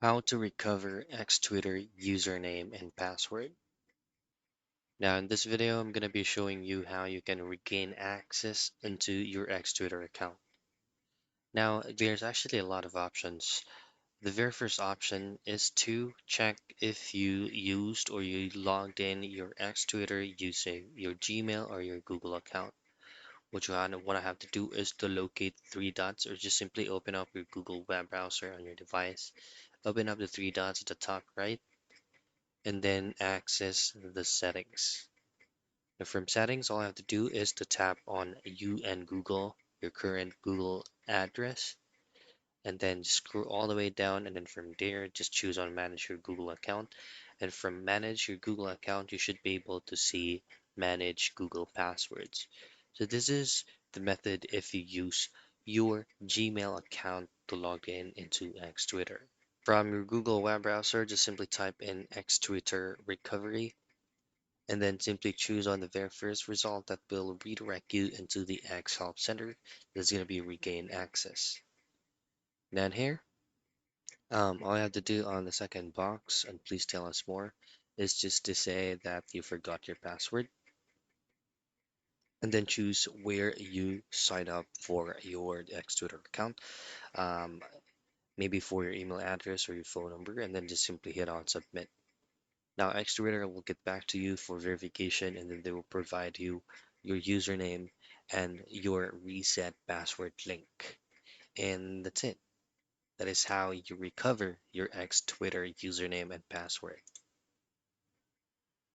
How to recover X Twitter username and password. Now in this video, I'm going to be showing you how you can regain access into your X Twitter account. Now there's actually a lot of options. The very first option is to check if you used or you logged in your X Twitter using your Gmail or your Google account. What I have to do is to locate three dots or just simply open up your Google web browser on your device. Open up the three dots at the top right and then access the settings. Now from settings, all I have to do is to tap on you and Google, your current Google address, and then scroll all the way down. And then from there, just choose on manage your Google account. And from manage your Google account, you should be able to see manage Google passwords. So this is the method if you use your Gmail account to log in into X Twitter. From your Google web browser, just simply type in X Twitter recovery and then simply choose on the very first result that will redirect you into the X Help Center. That's going to be regain access. Then here, all I have to do on the second box, and please tell us more, is just to say that you forgot your password, and then choose where you sign up for your X Twitter account, um, maybe for your email address or your phone number, and then just simply hit on submit. Now, X Twitter will get back to you for verification, and then they will provide you your username and your reset password link. And that's it. That is how you recover your X Twitter username and password.